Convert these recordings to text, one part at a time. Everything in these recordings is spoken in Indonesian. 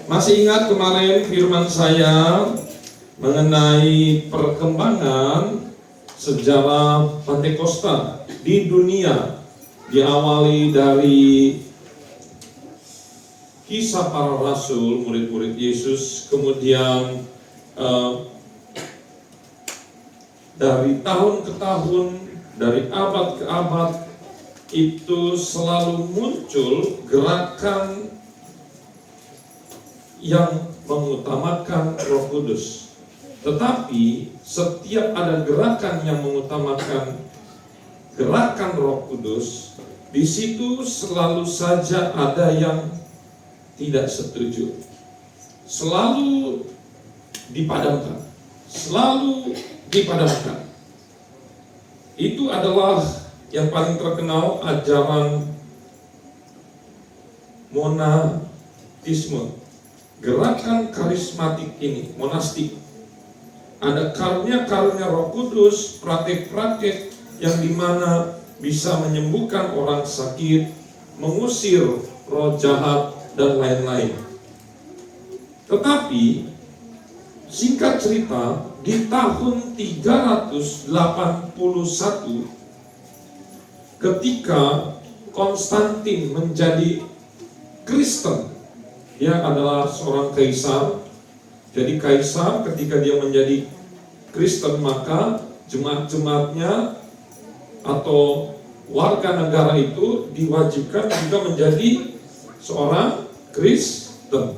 Masih ingat kemarin firman saya mengenai perkembangan sejarah Pantekosta di dunia, diawali dari kisah para rasul, murid-murid Yesus, kemudian dari tahun ke tahun, dari abad ke abad, itu selalu muncul gerakan yang mengutamakan Roh Kudus. Tetapi setiap ada gerakan yang mengutamakan gerakan Roh Kudus, di situ selalu saja ada yang tidak setuju. Selalu dipadamkan. Selalu dipadamkan. Itu adalah yang paling terkenal ajaran monatisme. Gerakan karismatik ini, monastik, ada karunia-karunia Roh Kudus, praktek-praktek yang dimana bisa menyembuhkan orang sakit, mengusir roh jahat, dan lain-lain. Tetapi singkat cerita, di tahun 381 ketika Konstantin menjadi Kristen, dia adalah seorang kaisar. Jadi kaisar ketika dia menjadi Kristen, maka jemaat-jemaatnya atau warga negara itu diwajibkan juga menjadi seorang Kristen.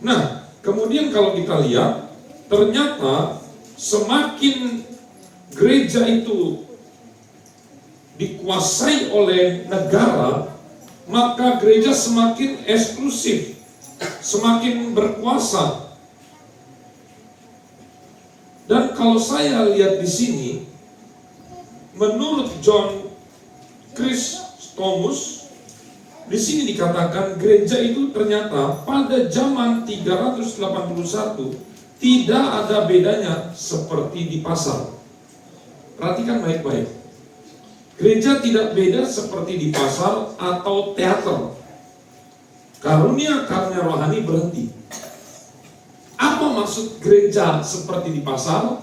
Nah, kemudian kalau kita lihat, ternyata semakin gereja itu dikuasai oleh negara, maka gereja semakin eksklusif, semakin berkuasa. Dan kalau saya lihat di sini, menurut John Chrysostomus, di sini dikatakan gereja itu ternyata pada zaman 381 tidak ada bedanya seperti di pasar. Perhatikan baik-baik. Gereja tidak beda seperti di pasar atau teater. Karunia-karunia rohani berhenti. Apa maksud gereja seperti di pasar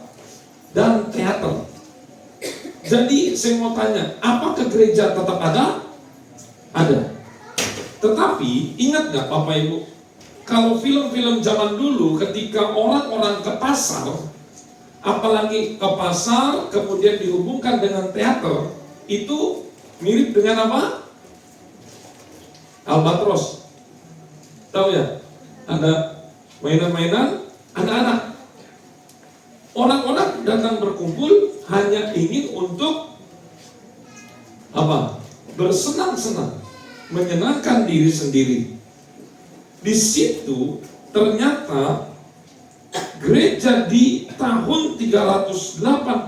dan teater? Jadi saya mau tanya, apakah gereja tetap ada? Ada. Tetapi ingat gak Bapak Ibu, kalau film-film zaman dulu ketika orang-orang ke pasar, apalagi ke pasar kemudian dihubungkan dengan teater, itu mirip dengan apa? Albatros. Tahu ya? Ada mainan-mainan anak-anak. Orang-orang datang berkumpul hanya ingin untuk apa? Bersenang-senang, menyenangkan diri sendiri. Di situ ternyata gereja di tahun 381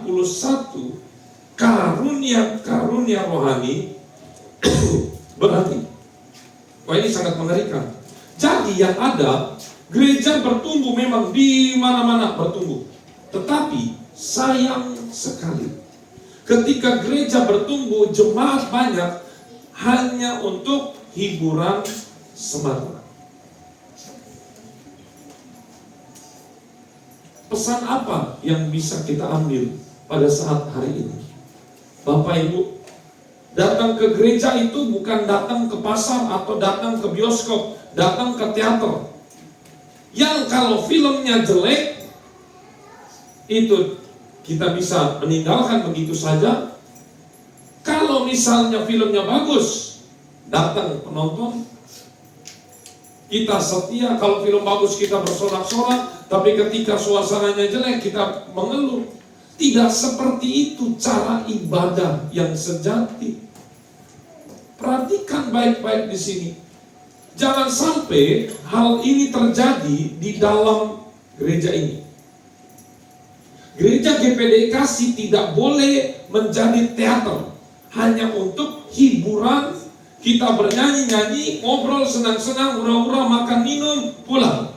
karunia-karunia rohani berhenti. Wah, ini sangat mengerikan. Jadi yang ada, gereja bertumbuh, memang di mana-mana bertumbuh. Tetapi sayang sekali, ketika gereja bertumbuh, jemaat banyak, hanya untuk hiburan semata. Pesan apa yang bisa kita ambil pada saat hari ini? Bapak Ibu, datang ke gereja itu bukan datang ke pasar atau datang ke bioskop, datang ke teater. Yang kalau filmnya jelek, itu kita bisa meninggalkan begitu saja. Kalau misalnya filmnya bagus, datang penonton, kita setia. Kalau film bagus kita bersorak-sorak, tapi ketika suasananya jelek kita mengeluh. Tidak seperti itu cara ibadah yang sejati. Perhatikan baik-baik di sini. Jangan sampai hal ini terjadi di dalam gereja ini. Gereja GPD Kasih tidak boleh menjadi teater hanya untuk hiburan. Kita bernyanyi-nyanyi, ngobrol, senang-senang, hura-hura, makan, minum, pulang.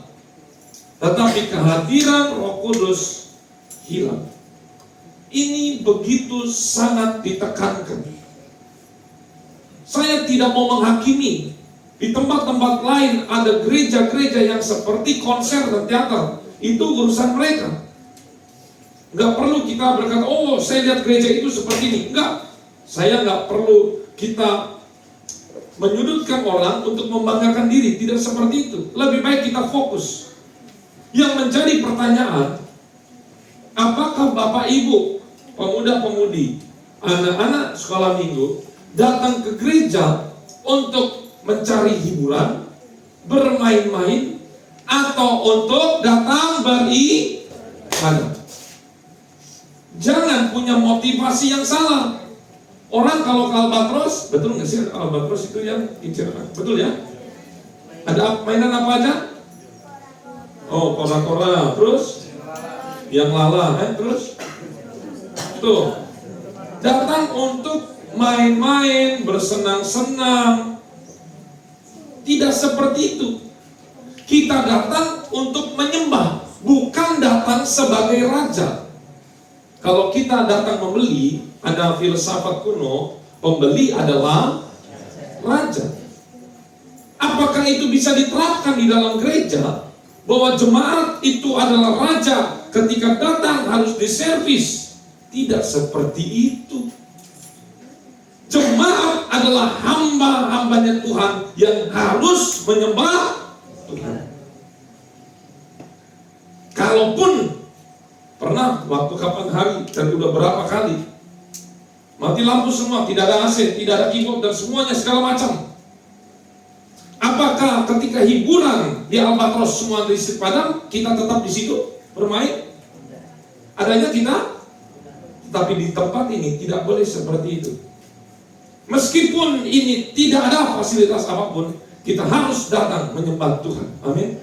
Tetapi kehadiran Roh Kudus hilang. Ini begitu sangat ditekankan. Saya tidak mau menghakimi Di tempat-tempat lain ada gereja-gereja yang seperti konser dan teater. Itu urusan mereka. Nggak perlu kita berkata, oh saya lihat gereja itu seperti ini. Enggak. Saya nggak perlu kita menyudutkan orang untuk membanggakan diri. Tidak seperti itu. Lebih baik kita fokus. Yang menjadi pertanyaan, apakah Bapak Ibu, pemuda-pemudi, anak-anak sekolah minggu datang ke gereja untuk mencari hiburan, bermain-main, atau untuk datang beribadah? Jangan punya motivasi yang salah. Orang kalau ke Albatros, betul nggak sih Albatros itu yang kincir? Betul ya? Ada mainan apa aja? Oh, kora-kora, terus yang lala, terus tuh datang untuk main-main, bersenang-senang. Tidak seperti itu. Kita datang untuk menyembah, bukan datang sebagai raja. Kalau kita datang membeli, ada filsafat kuno, pembeli adalah raja. Apakah itu bisa diterapkan di dalam gereja? Bahwa jemaat itu adalah raja, ketika datang harus diservis? Tidak seperti itu. Jemaat adalah hamba-hambanya Tuhan yang harus menyembah Tuhan. Kalaupun pernah waktu kapan hari dan udah berapa kali mati lampu semua, tidak ada AC, tidak ada keyboard dan semuanya segala macam. Apakah ketika hiburan di Albatros semua listrik padam, kita tetap di situ bermain? Adanya kita, tapi di tempat ini tidak boleh seperti itu. Meskipun ini tidak ada fasilitas apapun, kita harus datang menyembah Tuhan. Amin.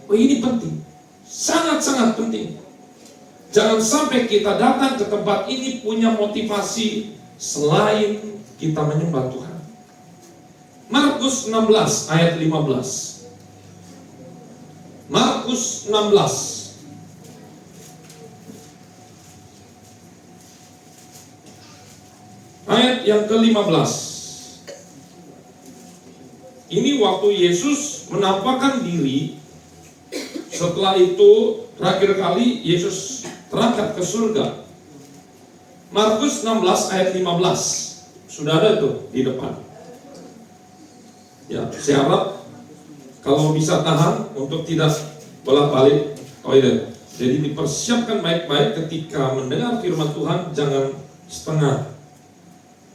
Oh, ini penting, sangat-sangat penting. Jangan sampai kita datang ke tempat ini punya motivasi selain kita menyembah Tuhan. Markus 16 ayat 15. Markus 16 ayat yang ke-15. Ini waktu Yesus menampakkan diri. Setelah itu terakhir kali Yesus terangkat ke surga. Markus 16 ayat 15. Sudah ada tuh di depan. Ya, saya harap kalau bisa tahan untuk tidak bolak-balik toilet. Jadi dipersiapkan baik-baik ketika mendengar firman Tuhan, jangan setengah.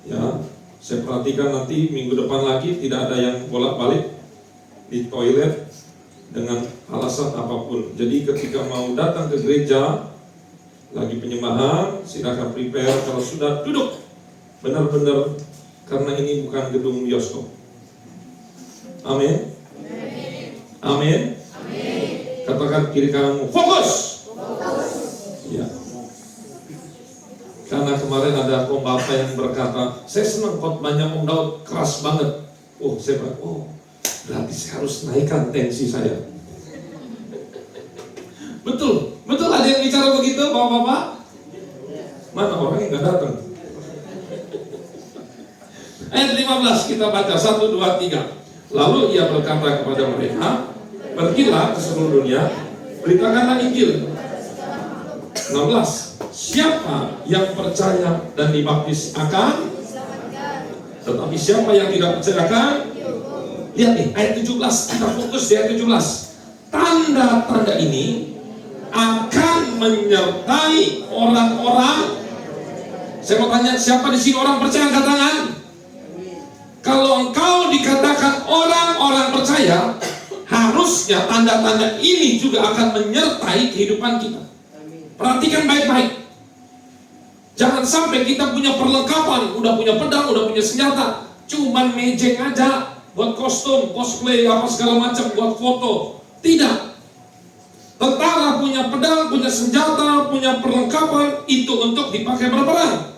Ya, saya perhatikan nanti minggu depan lagi tidak ada yang bolak-balik di toilet dengan alasan apapun. Jadi ketika mau datang ke gereja lagi penyembahan, silakan prepare. Kalau sudah duduk benar-benar, karena ini bukan gedung bioskop. Amin. Amin. Katakan kiri kananmu, fokus. Ya. Karena kemarin ada pembaca yang berkata, saya senang khotbahnya Om Daud, keras banget. Oh, saya bilang, berarti saya harus naikkan tensi saya. Betul ada yang bicara begitu, bapak-bapak? Mana orang yang nggak datang? Ayat 15 kita baca, 1, 2, 3. Lalu ia berkata kepada mereka, pergilah ke seluruh dunia, beritakanlah Injil. 16. Siapa yang percaya dan dibaptis akan, tetapi siapa yang tidak percaya akan, lihat nih ayat 17, kita fokus di ayat 17. Tanda-tanda ini akan menyertai orang-orang. Saya mau tanya, siapa di sini orang percaya? Angkat tangan. Kalau engkau dikatakan orang-orang percaya, harusnya tanda-tanda ini juga akan menyertai kehidupan kita. Perhatikan baik-baik. Jangan sampai kita punya perlengkapan, udah punya pedang, udah punya senjata, cuman mejeng aja buat kostum, cosplay, apa segala macam, buat foto. Tidak. Tentara punya pedang, punya senjata, punya perlengkapan, itu untuk dipakai berperang.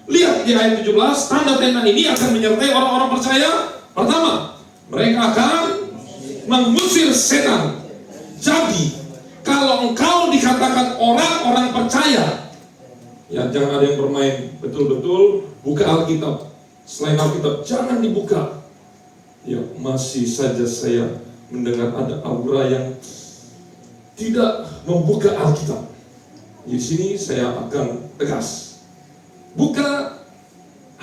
Lihat di ayat 17, tanda-tanda ini akan menyertai orang-orang percaya. Pertama, mereka akan mengusir setan. Jadi, kalau engkau dikatakan orang-orang percaya, ya jangan ada yang bermain. Betul-betul buka Alkitab. Selain Alkitab, jangan dibuka. Ya, masih saja saya mendengar ada aura yang tidak membuka Alkitab. Di sini saya akan tegas. Buka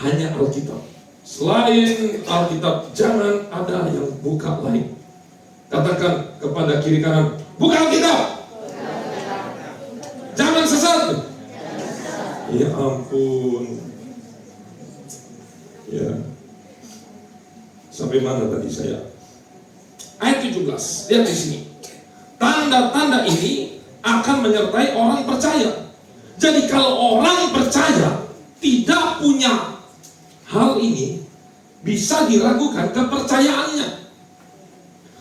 hanya Alkitab. Selain Alkitab, jangan ada yang buka lain. Katakan kepada kiri kanan, buka Alkitab. Jangan sesat. Ya ampun. Ya. Sampai mana tadi saya? Ayat 17. Lihat di sini. Tanda-tanda ini akan menyertai orang percaya. Jadi kalau orang percaya tidak punya hal ini, bisa diragukan kepercayaannya.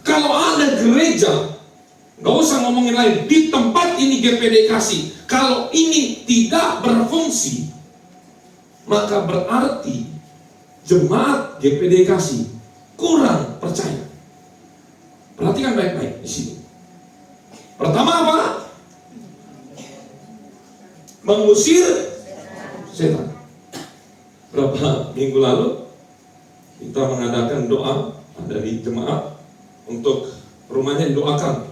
Kalau ada gereja, gak usah ngomongin lain, di tempat ini GPD kasih, kalau ini tidak berfungsi, maka berarti jemaat GPD kasih kurang percaya. Perhatikan baik-baik di sini. Pertama apa? Mengusir setan. Berapa minggu lalu kita mengadakan doa dari jemaat untuk rumahnya didoakan.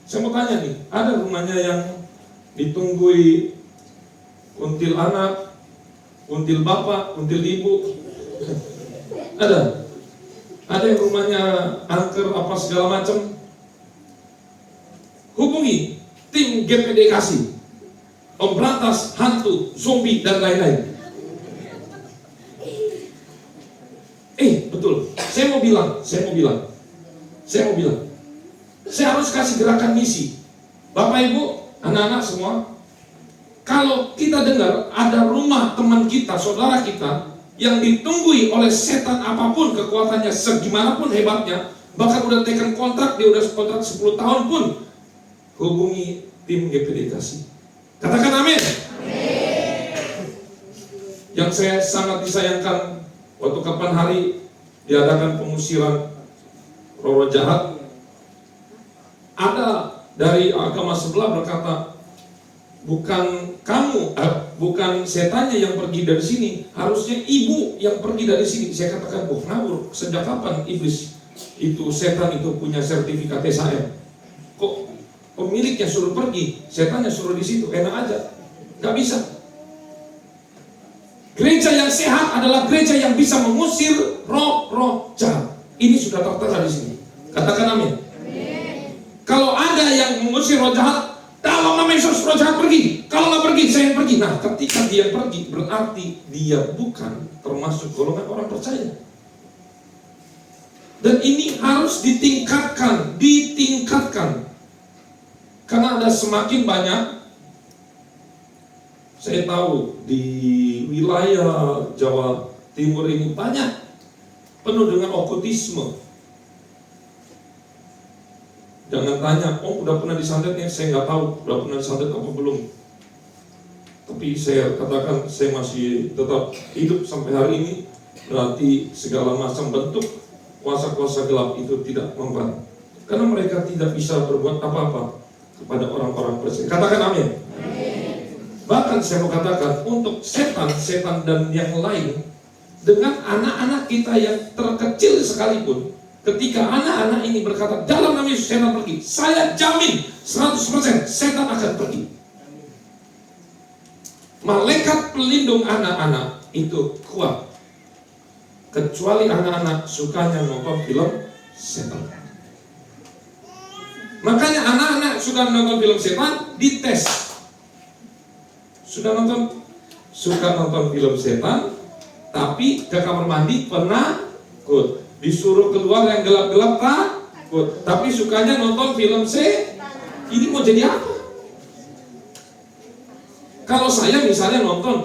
Saya mau tanya nih, ada rumahnya yang ditunggui until anak, until bapak, until ibu? Ada? Ada yang rumahnya angker apa segala macam? Hubungi tim GPD kasih, pemberantas hantu, zombie dan lain-lain. Betul. Saya mau bilang. Saya harus kasih gerakan misi. Bapak Ibu, anak-anak semua, kalau kita dengar ada rumah teman kita, saudara kita yang ditunggui oleh setan apapun kekuatannya, segimanapun hebatnya, bahkan udah tekan kontrak, dia udah kontrak 10 tahun pun, hubungi tim GPD kasih. Katakan amin. Yang saya sangat disayangkan, waktu kapan hari diadakan pengusiran roh jahat, ada dari agama sebelah berkata, bukan kamu, bukan setannya yang pergi dari sini, harusnya ibu yang pergi dari sini. Saya katakan, ngawur, sejak kapan iblis itu, setan itu punya sertifikat SHM? Kok pemiliknya suruh pergi, setannya suruh di situ? Enak aja, nggak bisa. Gereja yang sehat adalah gereja yang bisa mengusir roh-roh jahat. Ini sudah tertera di sini. Katakan amin. Kalau ada yang mengusir roh jahat, dalam nama Yesus roh jahat pergi. Kalau nggak pergi, saya yang pergi. Nah, ketika dia pergi, berarti dia bukan termasuk golongan orang percaya. Dan ini harus ditingkatkan. Karena ada semakin banyak. Saya tahu di wilayah Jawa Timur ini banyak penuh dengan okultisme. Jangan tanya, udah pernah disantet ya? Saya nggak tahu, udah pernah disantet apa belum. Tapi saya katakan, saya masih tetap hidup sampai hari ini. Berarti segala macam bentuk kuasa-kuasa gelap itu tidak mempan. Karena mereka tidak bisa berbuat apa-apa kepada orang-orang percaya. Katakan amin. Bahkan saya mau katakan, untuk setan dan yang lain, dengan anak-anak kita yang terkecil sekalipun, ketika anak-anak ini berkata, dalam nama Yesus setan pergi, saya jamin 100% setan akan pergi. Malaikat pelindung anak-anak itu kuat. Kecuali anak-anak sukanya nonton film setan. Makanya anak-anak suka nonton film setan, dites. Suka nonton film setan, tapi ke kamar mandi pernah ikut. Disuruh keluar yang gelap-gelap takut, tapi sukanya nonton film setan. Ini mau jadi apa? Kalau saya misalnya nonton,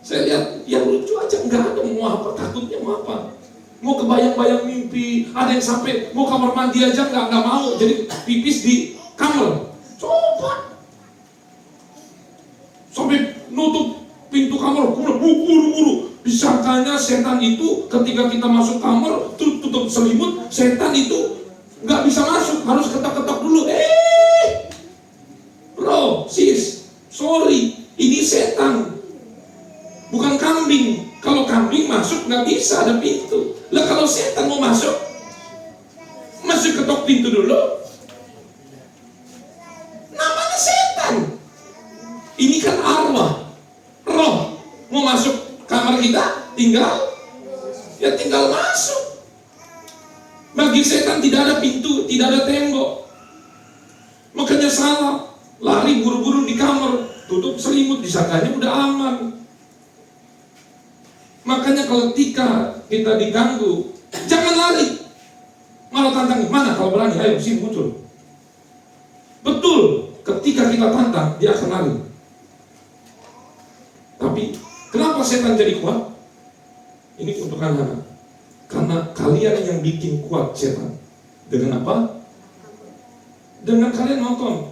saya lihat yang lucu aja, nggak ada mau apa, takutnya mau apa? Mau kebayang-bayang mimpi, ada yang sampai mau kamar mandi aja nggak mau, jadi pipis di kamar. Coba sampai nutup pintu kamar, buru-buru. Disangkanya setan itu ketika kita masuk kamar tutup selimut, setan itu nggak bisa masuk, harus ketok-ketok dulu. Bro, sis, sorry, ini setan, bukan kambing. Kalau kambing masuk masuk nggak bisa, ada pintu. Lah kalau setan mau masuk, masih ketok pintu dulu. Namanya setan. Ini kan arwah, roh mau masuk kamar kita, tinggal masuk. Bagi setan tidak ada pintu, tidak ada tembok. Makanya salah, lari buru-buru di kamar, tutup selimut, disangkanya udah aman. Makanya ketika kita diganggu, jangan lari, malah tantangin. Mana kalau berani, ayo sini muncul. Betul, ketika kita tantang, dia akan lari. Tapi kenapa setan jadi kuat? Ini untuk anak-anak. Karena kalian yang bikin kuat setan. Dengan apa? Dengan kalian nonton.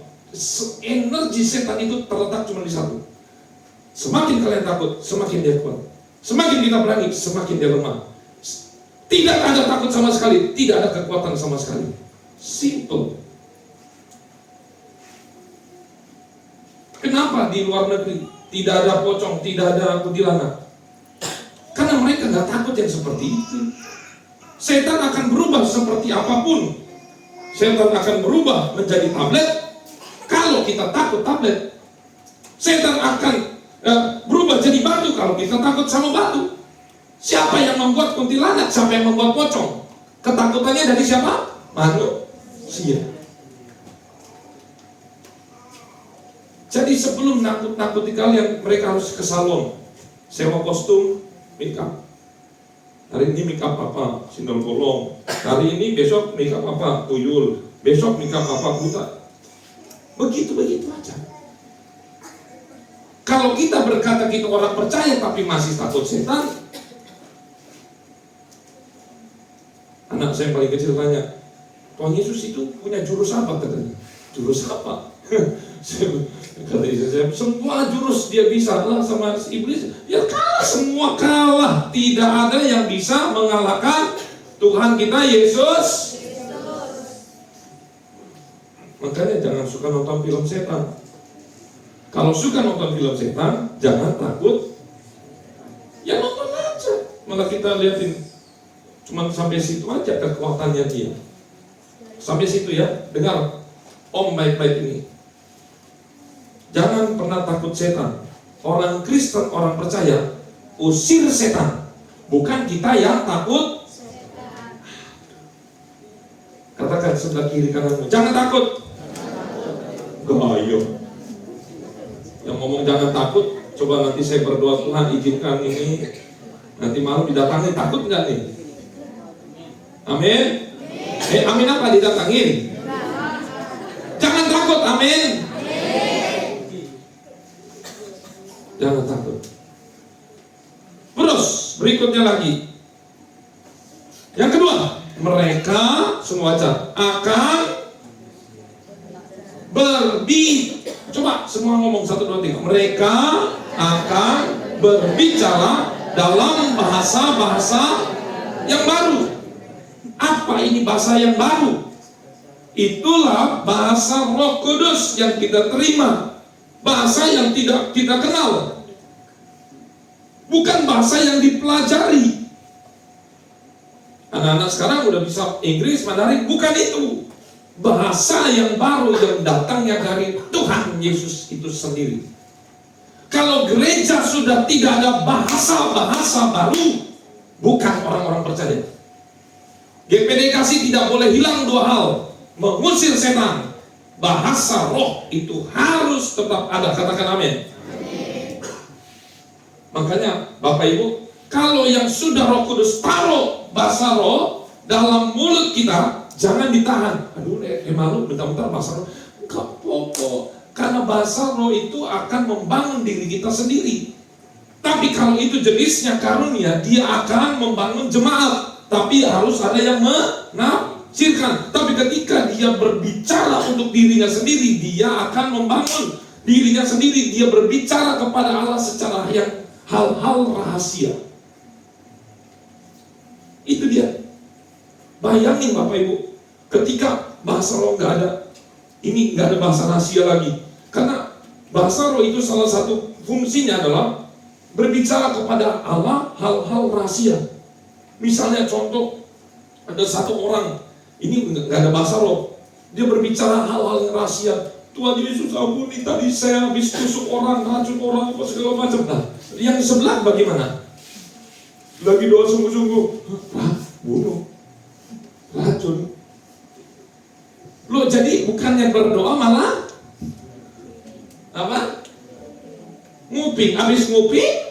Energi setan itu terletak cuma di satu. Semakin kalian takut, semakin dia kuat. Semakin kita berani, semakin dia lemah. Tidak ada takut sama sekali, tidak ada kekuatan sama sekali. Simple. Kenapa di luar negeri tidak ada pocong, tidak ada kuntilanak? Karena mereka nggak takut yang seperti itu. Setan akan berubah seperti apapun. Setan akan berubah menjadi tablet. Kalau kita takut tablet, setan akan berubah jadi batu kalau kita takut sama batu. Siapa yang membuat kuntilanak? Siapa yang membuat pocong? Ketakutannya dari siapa? Manusia. Jadi sebelum nakut-nakuti kalian, mereka harus ke salon, sewa kostum, make up. Hari ini make up apa? Sindal bolong. Hari ini, besok make up apa? Tuyul. Besok make up apa? Buta. Begitu aja. Kalau kita berkata kita orang percaya tapi masih takut setan, anak saya yang paling kecil tanya, Tuhan Yesus itu punya jurus apa katanya? Jurus apa? Kata saya, semua jurus dia bisa lah sama iblis. Ya kalah, semua kalah. Tidak ada yang bisa mengalahkan Tuhan kita Yesus. Makanya jangan suka nonton film setan. Kalau suka nonton film setan, jangan takut. Ya nonton aja. Malah kita liatin, cuma sampai situ aja kekuatannya dia. Sampai situ ya. Dengar, Om baik-baik ini. Jangan pernah takut setan. Orang Kristen, orang percaya, usir setan. Bukan kita yang takut setan. Katakan sebelah kiri kananmu, jangan takut. Ayo. Yang ngomong jangan takut, coba nanti saya berdoa, Tuhan izinkan ini nanti malam didatangin, takut nggak nih? Amin. Amin apa didatangin? Jangan takut, amin. Jangan takut. Terus berikutnya lagi. Yang kedua, mereka semua baca akan coba semua ngomong 1, 2, 3. Mereka akan berbicara dalam bahasa-bahasa yang baru. Apa ini bahasa yang baru? Itulah bahasa Roh Kudus yang kita terima. Bahasa yang tidak kita kenal. Bukan bahasa yang dipelajari. Anak-anak sekarang udah bisa Inggris, Mandarin. Bukan itu. Bahasa yang baru yang datangnya dari Tuhan Yesus itu sendiri. Kalau gereja sudah tidak ada bahasa-bahasa baru, bukan orang-orang percaya. GPDKC tidak boleh hilang 2 hal. Mengusir setan. Bahasa roh itu harus tetap ada. Katakan amin. Makanya Bapak Ibu, kalau yang sudah Roh Kudus taruh bahasa roh dalam mulut kita, jangan ditahan. Aduh, malu bentar-bentar bahasa roh. Enggak apa-apa. Karena bahasa roh itu akan membangun diri kita sendiri. Tapi kalau itu jenisnya karunia, dia akan membangun jemaat. Tapi harus ada yang menafsirkan. Tapi ketika dia berbicara untuk dirinya sendiri, dia akan membangun dirinya sendiri. Dia berbicara kepada Allah secara yang hal-hal rahasia. Itu dia. Bayangin Bapak Ibu, ketika bahasa roh nggak ada, ini nggak ada bahasa rahasia lagi. Karena bahasa roh itu salah satu fungsinya adalah berbicara kepada Allah hal-hal rahasia. Misalnya contoh, ada satu orang, ini nggak ada bahasa roh, dia berbicara hal-hal yang rahasia. Tuhan Yesus ampuni, tadi saya habis tusuk orang, racun orang, apa segala macam. Nah, yang sebelah bagaimana? Lagi doa sungguh-sungguh, bunuh, racun. Lo jadi bukannya berdoa malah apa? Nguping, habis nguping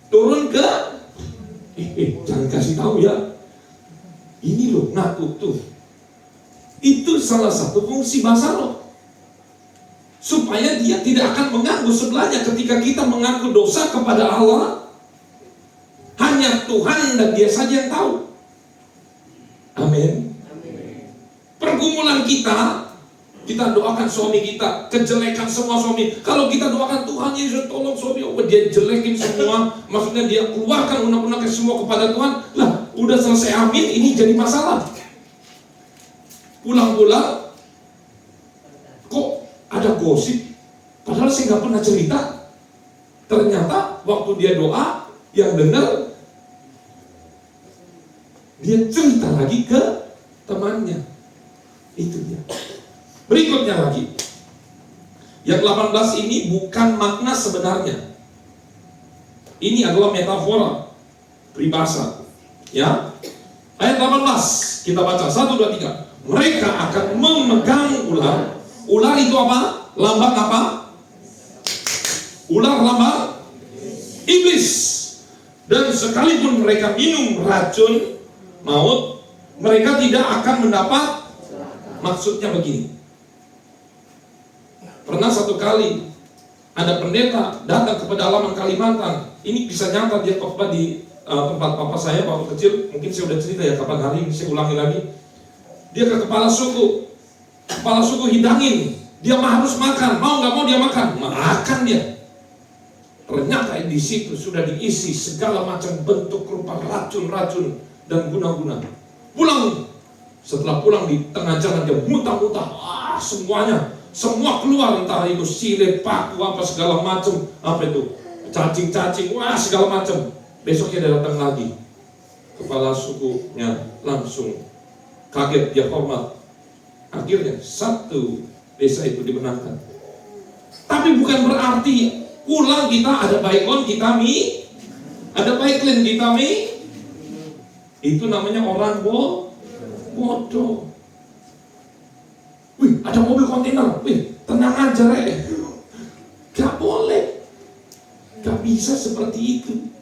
turun ke jangan kasih tahu ya. Ini loh ngaku tuh. Itu salah satu fungsi bahasa roh. Supaya dia tidak akan mengganggu sebelahnya ketika kita mengaku dosa kepada Allah. Hanya Tuhan dan dia saja yang tahu. Amin. Pergumulan kita doakan suami kita, kejelekan semua suami. Kalau kita doakan Tuhan Yesus tolong suami, dia jelekin semua, maksudnya dia keluarkan unek-unek semua kepada Tuhan. Lah, udah selesai amin, ini jadi masalah. Pulang-pulang, kok ada gosip? Padahal saya nggak pernah cerita. Ternyata waktu dia doa, yang dengar dia cerita lagi ke temannya. Itu dia. Berikutnya lagi, yang 18 ini bukan makna sebenarnya. Ini adalah metafora, peribahasa. Ya, ayat 18 kita baca 1, 2, 3. Mereka akan memegang ular. Ular itu apa? Lambang apa? Ular lambang iblis. Dan sekalipun mereka minum racun maut, mereka tidak akan mendapat. Maksudnya begini. Pernah satu kali ada pendeta datang ke pedalaman Kalimantan. Ini bisa nyata, dia khotbah di tempat papa saya waktu kecil. Mungkin saya udah cerita ya kapan hari ini, saya ulangi lagi. Dia ke kepala suku hidangin. Dia harus makan, mau nggak mau dia makan. Makan dia. Ternyata di situ sudah diisi segala macam bentuk rupa racun-racun dan guna-guna. Pulang. Setelah pulang di tengah jalan dia muntah-muntah. Semuanya. Semua keluar, entah itu sirip, paku, apa segala macam, apa itu cacing-cacing, segala macam. Besoknya dia datang lagi, kepala sukunya langsung kaget, dia hormat. Akhirnya satu desa itu dimenangkan. Tapi bukan berarti pulang kita ada baikon kita ada baiklin kita itu namanya orang bodoh. Wih, ada mobil kontainer. Wih, tenang aja, Gak boleh. Gak bisa seperti itu.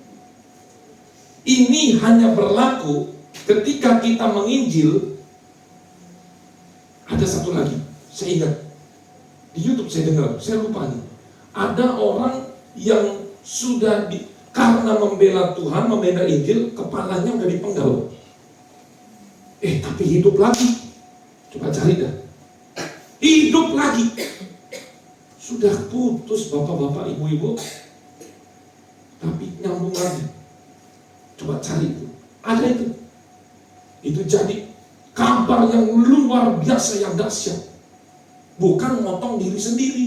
Ini hanya berlaku ketika kita menginjil. Ada satu lagi, saya ingat. Di YouTube saya dengar, saya lupa nih. Ada orang yang sudah karena membela Tuhan, membela Injil, kepalanya udah dipenggal. Tapi hidup lagi. Coba cari dah. Hidup lagi. Sudah putus bapak-bapak, ibu-ibu, tapi nyambung lagi. Coba cari itu. Ada itu. Itu jadi kabar yang luar biasa, yang dahsyat. Bukan motong diri sendiri.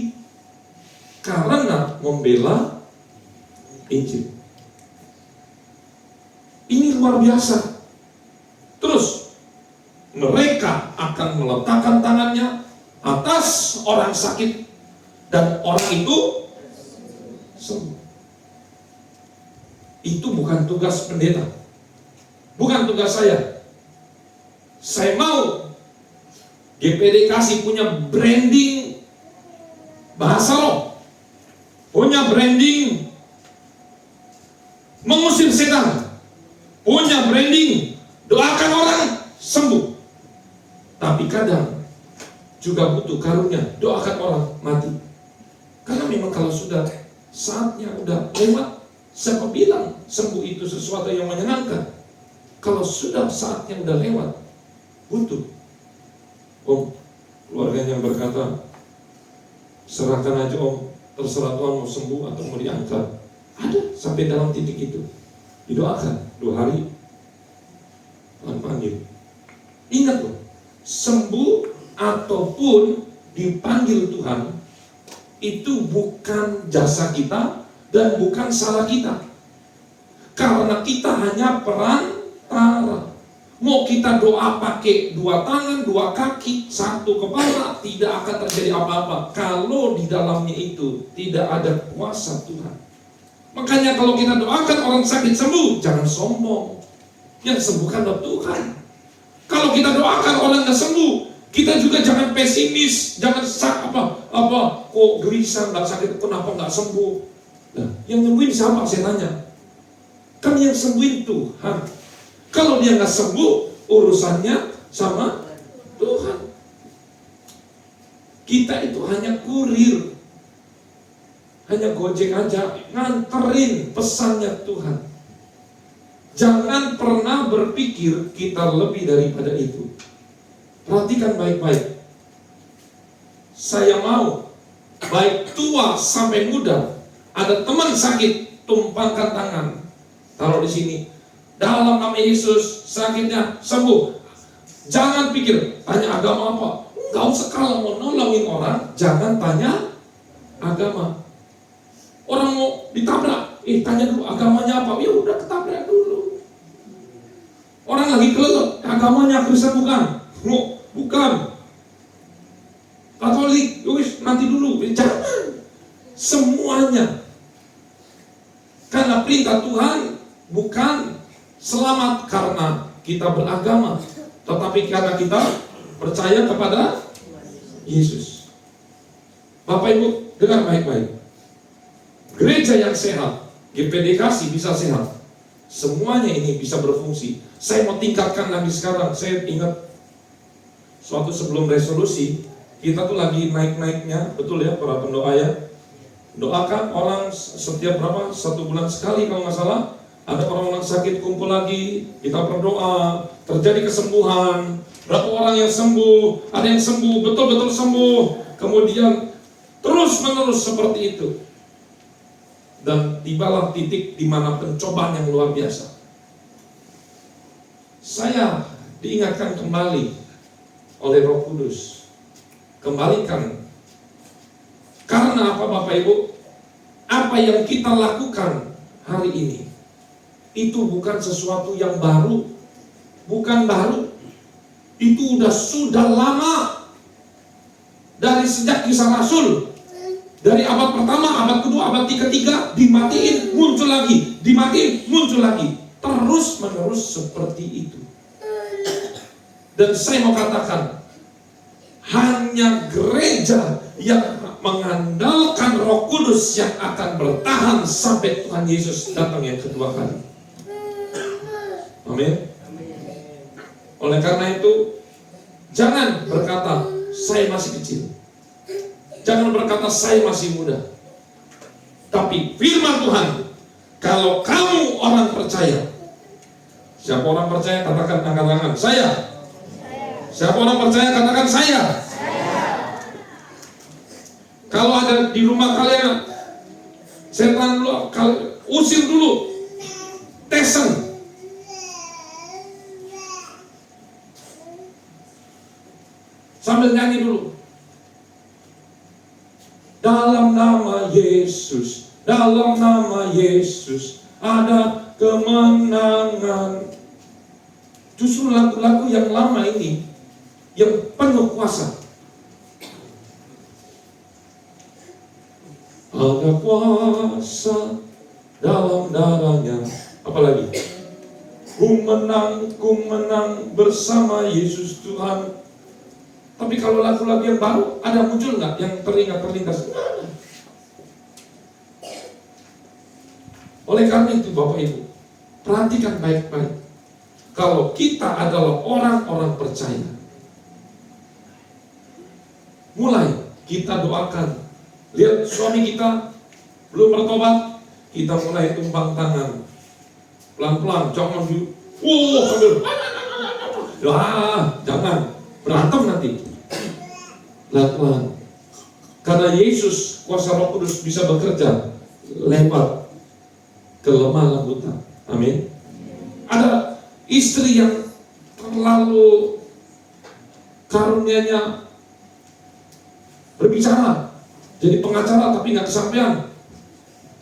Karena membela Injil. Ini luar biasa. Terus mereka akan meletakkan tangannya atas orang sakit dan orang itu sembuh. Itu bukan tugas pendeta, bukan tugas saya. Saya mau GPD kasih punya branding bahasa roh, punya branding mengusir setan, punya branding doakan orang sembuh. Tapi kadang juga butuh karunia doakan orang mati. Karena memang kalau sudah saatnya udah lewat, siapa bilang sembuh itu sesuatu yang menyenangkan? Kalau sudah saatnya udah lewat, butuh. Keluarganya berkata, serahkan aja terserah Tuhan mau sembuh atau mau diangkat. Ada sampai dalam titik itu. Didoakan 2 hari, Tuhan panggil. Ingat loh, sembuh ataupun dipanggil Tuhan itu bukan jasa kita, dan bukan salah kita. Karena kita hanya perantara. Mau kita doa pakai 2 tangan, 2 kaki, 1 kepala, tidak akan terjadi apa-apa kalau di dalamnya itu tidak ada kuasa Tuhan. Makanya kalau kita doakan orang sakit sembuh, jangan sombong. Yang sembuhkan adalah Tuhan. Kalau kita doakan orang nggak sembuh, kita juga jangan pesimis, jangan kok gelisah, nggak sakit, kenapa nggak sembuh? Nah, yang nyembuhin siapa? Saya tanya. Kan yang sembuhin Tuhan. Kalau dia nggak sembuh, urusannya sama Tuhan. Kita itu hanya kurir, hanya gojek aja, nganterin pesannya Tuhan. Jangan pernah berpikir kita lebih daripada itu. Perhatikan baik-baik. Saya mau, baik tua sampai muda, ada teman sakit, tumpangkan tangan, taruh di sini. Dalam nama Yesus, sakitnya sembuh. Jangan pikir, tanya agama apa. Gak usah, kalau mau nolongin orang, jangan tanya agama. Orang mau ditabrak, tanya dulu agamanya apa. Ya udah, ketabrak dulu. Orang lagi kelelet, agamanya Kristen bukan? Bukan. Katolik, nanti dulu. Jangan. Semuanya. Karena perintah Tuhan bukan selamat karena kita beragama, tetapi karena kita percaya kepada Yesus. Bapak Ibu, dengar baik-baik. Gereja yang sehat, GPDKasi bisa sehat. Semuanya ini bisa berfungsi. Saya mau tingkatkan lagi sekarang. Saya ingat suatu sebelum resolusi, kita tuh lagi naik-naiknya, betul ya para pendoa ya. Doakan orang setiap 1 bulan sekali kalau nggak salah. Ada orang-orang sakit kumpul lagi, kita berdoa, terjadi kesembuhan. Berapa orang yang sembuh, ada yang sembuh, betul-betul sembuh. Kemudian terus-menerus seperti itu. Dan tibalah titik di mana pencobaan yang luar biasa. Saya diingatkan kembali oleh Roh Kudus. Kembalikan. Karena apa Bapak Ibu? Apa yang kita lakukan hari ini itu bukan sesuatu yang baru, bukan baru. Itu sudah lama. Dari sejak Kisah Rasul, dari abad pertama, abad kedua, abad ketiga, dimatiin, muncul lagi, dimatiin, muncul lagi, terus menerus seperti itu. Dan saya mau katakan, hanya gereja yang mengandalkan Roh Kudus yang akan bertahan sampai Tuhan Yesus datang yang kedua kali. Amin. Oleh karena itu, jangan berkata saya masih kecil, jangan berkata saya masih muda. Tapi firman Tuhan, kalau kamu orang percaya, siapa orang percaya katakan angkat tangan. Saya. Siapa orang percaya katakan saya. Kalau ada di rumah kalian setan dulu, usir dulu, tesen. Sambil nyanyi dulu. Dalam nama Yesus, dalam nama Yesus ada kemenangan. Justru lagu-lagu yang lama ini yang penuh kuasa. Ada kuasa dalam darahnya. Apalagi? Ku menang bersama Yesus Tuhan. Tapi kalau lagu-lagu yang baru, ada muncul nggak yang terlintas? Oleh karena itu Bapak Ibu, perhatikan baik-baik. Kalau kita adalah orang-orang percaya, mulai kita doakan. Lihat suami kita belum bertobat, kita mulai tumpang tangan. Pelan-pelan, jangan sambil jangan berantem nanti. Pelan-pelan. Karena Yesus, kuasa Roh Kudus bisa bekerja lewat kelemah lembutan. Amin. Ada istri yang terlalu karunianya berbicara, jadi pengacara tapi nggak kesampaian.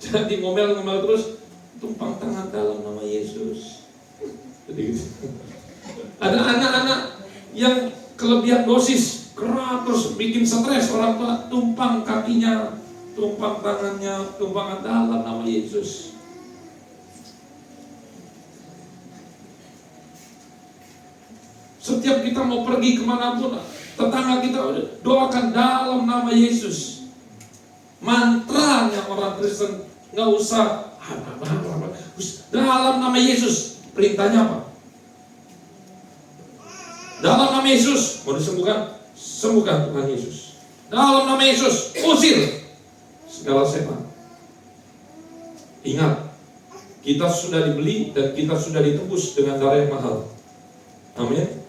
Jadi ngomel-ngomel terus, tumpang tangan dalam nama Yesus. Jadi ada anak-anak yang kelebihan dosis, keras terus bikin stres orang tua, tumpang kakinya, tumpang tangannya, tumpangan dalam nama Yesus. Setiap kita mau pergi kemanapun, tetangga kita doakan dalam nama Yesus. Mantranya orang Kristen nggak usah dalam nama Yesus. Perintahnya apa? Dalam nama Yesus mau disembuhkan, sembuhkan Tuhan Yesus. Dalam nama Yesus usir segala setan. Ingat, kita sudah dibeli dan kita sudah ditebus dengan darah yang mahal. Amin.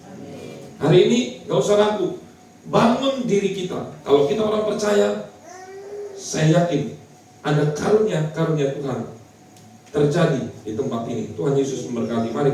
Hari ini gak usah ragu, bangun diri kita. Kalau kita orang percaya, saya yakin ada karunia Tuhan terjadi di tempat ini. Tuhan Yesus memberkati. Mari